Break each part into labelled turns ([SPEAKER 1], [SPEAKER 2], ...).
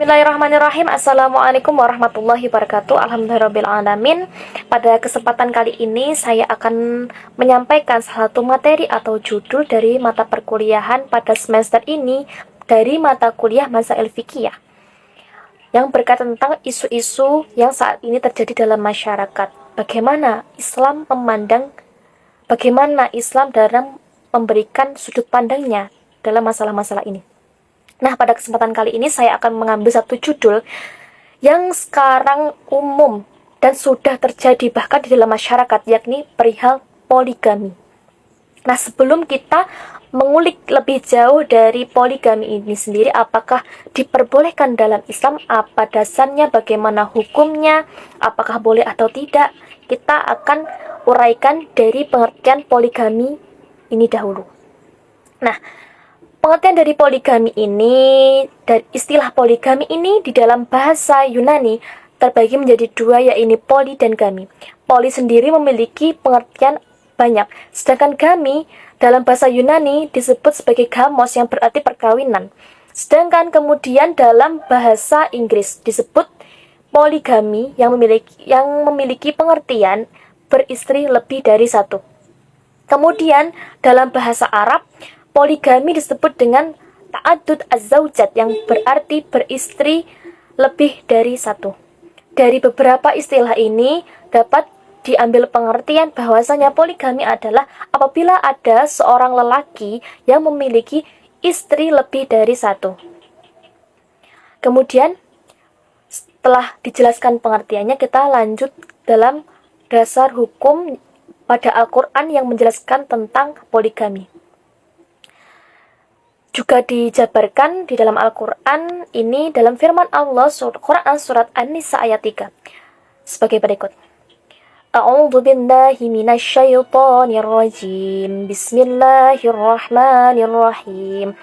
[SPEAKER 1] Bismillahirrahmanirrahim. Assalamualaikum warahmatullahi wabarakatuh. Alhamdulillahirrahmanirrahim. Pada kesempatan kali ini saya akan menyampaikan salah satu materi atau judul dari mata perkuliahan pada semester ini dari mata kuliah Masail Fikih yang berkaitan tentang isu-isu yang saat ini terjadi dalam masyarakat. Bagaimana Islam dalam memberikan sudut pandangnya dalam masalah-masalah ini. Nah, pada kesempatan kali ini saya akan mengambil satu judul yang sekarang umum dan sudah terjadi bahkan di dalam masyarakat, yakni perihal poligami. Nah, sebelum kita mengulik lebih jauh dari poligami ini sendiri, apakah diperbolehkan dalam Islam, apa dasarnya, bagaimana hukumnya, apakah boleh atau tidak, kita akan uraikan dari pengertian poligami ini dahulu. Nah, pengertian dari poligami ini, dari istilah poligami ini di dalam bahasa Yunani terbagi menjadi dua, yaitu poli dan gami. Poli sendiri memiliki pengertian banyak, sedangkan gami dalam bahasa Yunani disebut sebagai gamos yang berarti perkawinan. Sedangkan kemudian dalam bahasa Inggris disebut poligami yang memiliki pengertian beristri lebih dari satu. Kemudian dalam bahasa Arab, poligami disebut dengan ta'addud az-zawjat yang berarti beristri lebih dari satu. Dari beberapa istilah ini dapat diambil pengertian bahwasanya poligami adalah apabila ada seorang lelaki yang memiliki istri lebih dari satu. Kemudian setelah dijelaskan pengertiannya, kita lanjut dalam dasar hukum pada Al-Quran yang menjelaskan tentang poligami. Juga dijabarkan di dalam Al-Quran ini dalam firman Allah Quran surat An-Nisa ayat 3 sebagai berikut. A'udzu billahi minasyaitonir rajim. Bismillahirrahmanirrahim.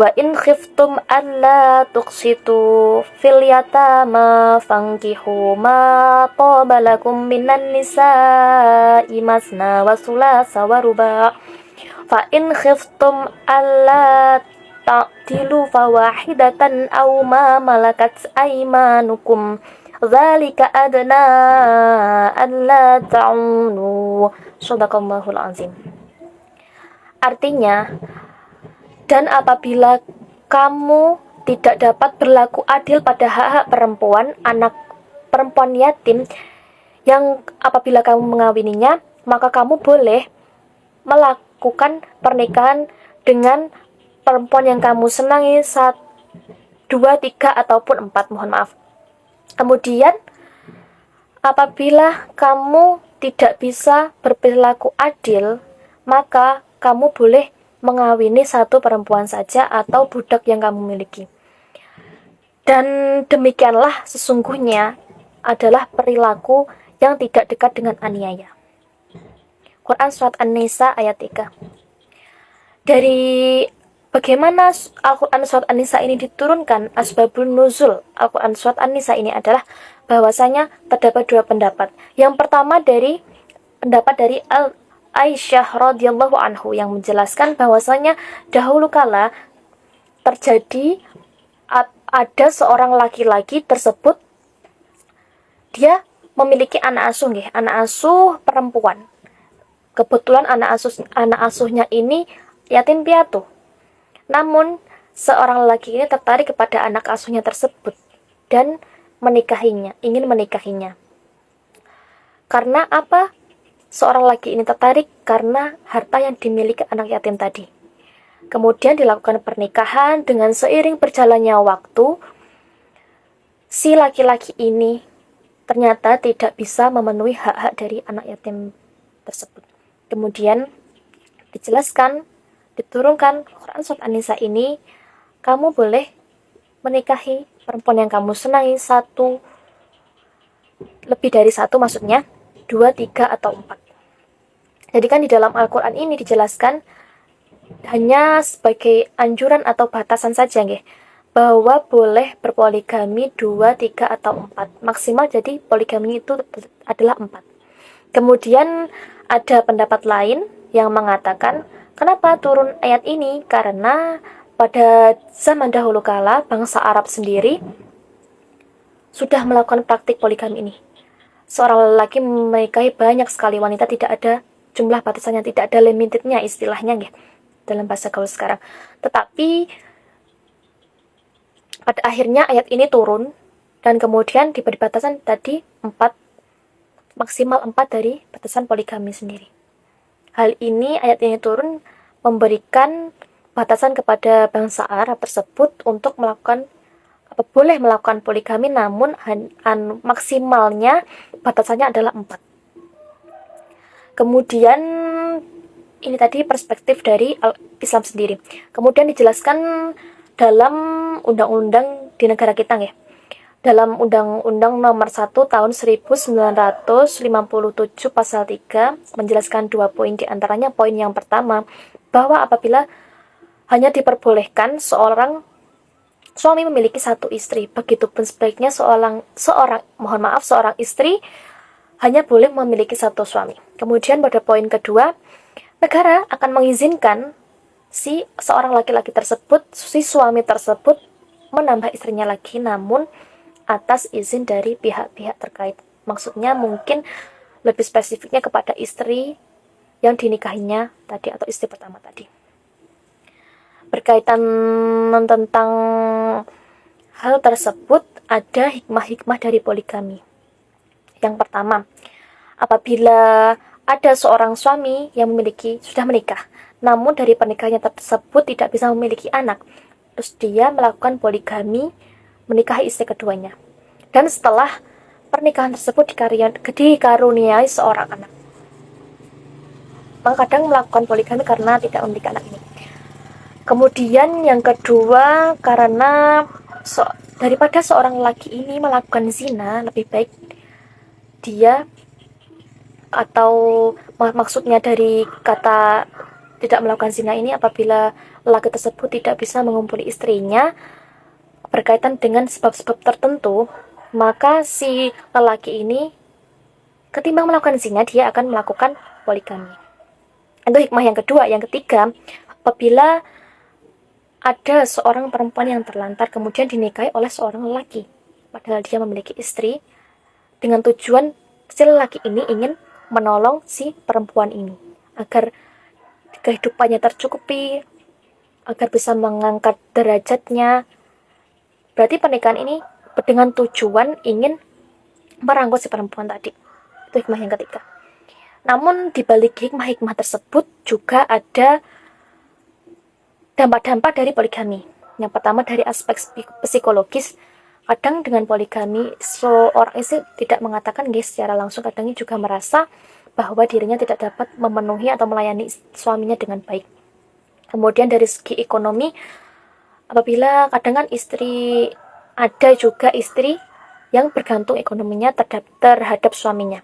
[SPEAKER 1] Wa in khiftum alla tuqsitu fil yatama fankihu ma taba lakum minan nisa'i masna wa thulatha wa ruba'. Fa in khiftum alla ta'tilu fawahidatan aw ma malakat aymanukum dzalika adna alla ta'unu. Shadaqallahul azim. Artinya, dan apabila kamu tidak dapat berlaku adil pada hak-hak perempuan, anak perempuan yatim yang apabila kamu mengawininya, maka kamu boleh melakukan pernikahan dengan perempuan yang kamu senangi, 1, 2, 3, ataupun 4, mohon maaf. Kemudian apabila kamu tidak bisa berperilaku adil, maka kamu boleh mengawini satu perempuan saja atau budak yang kamu miliki. Dan demikianlah sesungguhnya adalah perilaku yang tidak dekat dengan aniaya. Quran surat An-Nisa ayat 3. Dari bagaimana Al-Quran surat An-Nisa ini diturunkan, asbabun nuzul Al-Quran surat An-Nisa ini adalah bahwasanya terdapat dua pendapat. Yang pertama dari pendapat dari Aisyah radhiyallahu anhu yang menjelaskan bahwasanya dahulu kala terjadi ada seorang laki-laki tersebut, dia memiliki anak asuh perempuan. Kebetulan anak asuhnya ini yatim piatu. Namun seorang lelaki ini tertarik kepada anak asuhnya tersebut dan ingin menikahinya. Karena apa? Seorang laki ini tertarik karena harta yang dimiliki anak yatim tadi. Kemudian dilakukan pernikahan. Dengan seiring berjalannya waktu, si laki-laki ini ternyata tidak bisa memenuhi hak-hak dari anak yatim tersebut. Kemudian diturunkan Quran surat An-Nisa ini, kamu boleh menikahi perempuan yang kamu senangi, lebih dari satu, maksudnya 2, 3, atau 4. Jadi kan di dalam Al-Quran ini dijelaskan hanya sebagai anjuran atau batasan saja, bahwa boleh berpoligami 2, 3, atau 4. Maksimal jadi poligami itu adalah 4. Kemudian ada pendapat lain yang mengatakan, kenapa turun ayat ini? Karena pada zaman dahulu kala bangsa Arab sendiri sudah melakukan praktik poligami ini. Seorang lelaki menikahi banyak sekali wanita, tidak ada jumlah batasannya, tidak ada limitednya istilahnya ya, dalam bahasa gaul sekarang. Tetapi pada akhirnya ayat ini turun dan kemudian diberi batasan tadi 4, maksimal 4 dari batasan poligami sendiri. Hal ini, ayat ini turun memberikan batasan kepada bangsa Arab tersebut untuk melakukan boleh melakukan poligami, namun maksimalnya batasannya adalah 4. Kemudian ini tadi perspektif dari Islam sendiri. Kemudian dijelaskan dalam undang-undang di negara kita ya. Dalam Undang-Undang Nomor 1 Tahun 1957 Pasal 3 menjelaskan 2 poin, diantaranya poin yang pertama, bahwa apabila hanya diperbolehkan seorang suami memiliki 1 istri, begitupun sebaliknya seorang istri hanya boleh memiliki 1 suami. Kemudian pada poin kedua, negara akan mengizinkan si seorang laki-laki tersebut, si suami tersebut menambah istrinya lagi, namun atas izin dari pihak-pihak terkait. Maksudnya mungkin lebih spesifiknya kepada istri yang dinikahinya tadi atau istri pertama tadi. Berkaitan tentang hal tersebut, ada hikmah-hikmah dari poligami. Yang pertama, apabila ada seorang suami yang sudah menikah, namun dari pernikahannya tersebut tidak bisa memiliki anak, terus dia melakukan poligami, menikahi istri keduanya. Dan setelah pernikahan tersebut dikaruniai seorang anak, maka kadang melakukan poligami karena tidak memiliki anak ini. Kemudian yang kedua, karena daripada seorang laki ini melakukan zina, lebih baik dia, atau maksudnya dari kata tidak melakukan zina ini, apabila laki tersebut tidak bisa mengumpuli istrinya berkaitan dengan sebab-sebab tertentu, maka si lelaki ini ketimbang melakukan zina, dia akan melakukan poligami. Itu hikmah yang kedua. Yang ketiga, apabila ada seorang perempuan yang terlantar kemudian dinikahi oleh seorang lelaki, padahal dia memiliki istri, dengan tujuan si lelaki ini ingin menolong si perempuan ini agar kehidupannya tercukupi, agar bisa mengangkat derajatnya. Berarti pernikahan ini dengan tujuan ingin merangkul si perempuan tadi. Itu hikmah yang ketiga. Namun di balik hikmah-hikmah tersebut juga ada dampak-dampak dari poligami. Yang pertama dari aspek psikologis. Kadang dengan poligami, seorang istri tidak mengatakan secara langsung, kadang juga merasa bahwa dirinya tidak dapat memenuhi atau melayani suaminya dengan baik. Kemudian dari segi ekonomi, apabila kadang ada juga istri yang bergantung ekonominya terhadap suaminya.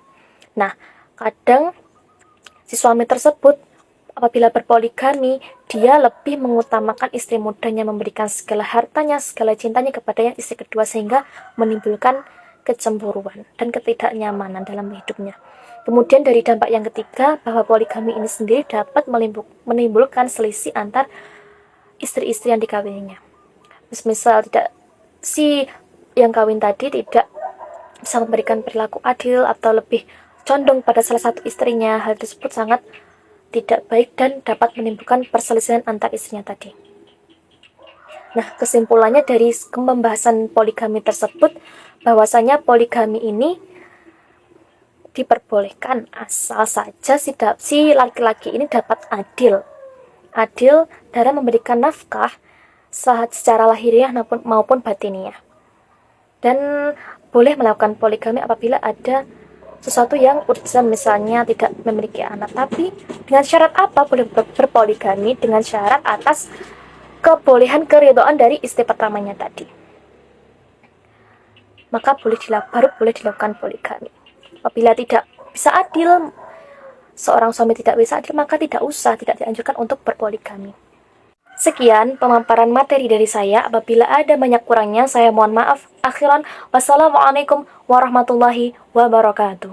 [SPEAKER 1] Nah, kadang si suami tersebut apabila berpoligami, dia lebih mengutamakan istri mudanya, memberikan segala hartanya, segala cintanya kepada yang istri kedua, sehingga menimbulkan kecemburuan dan ketidaknyamanan dalam hidupnya. Kemudian dari dampak yang ketiga, bahwa poligami ini sendiri dapat menimbulkan selisih antar istri-istri yang dikawininya. Misal si yang kawin tadi tidak bisa memberikan perilaku adil atau lebih condong pada salah satu istrinya, hal tersebut sangat tidak baik dan dapat menimbulkan perselisihan antar istrinya tadi. Nah, kesimpulannya dari pembahasan poligami tersebut, bahwasanya poligami ini diperbolehkan asal saja si laki-laki ini dapat adil dalam memberikan nafkah secara lahiriah maupun batiniah. Dan boleh melakukan poligami apabila ada sesuatu yang urgent, misalnya tidak memiliki anak. Tapi dengan syarat apa boleh berpoligami? Dengan syarat atas kebolehan keridhaan dari istri pertamanya tadi, maka baru boleh dilakukan poligami. Apabila tidak bisa adil, seorang suami tidak bisa adil, maka tidak dianjurkan untuk berpoligami. Sekian pemaparan materi dari saya. Apabila ada banyak kurangnya, saya mohon maaf. Akhiran, wassalamualaikum warahmatullahi wabarakatuh.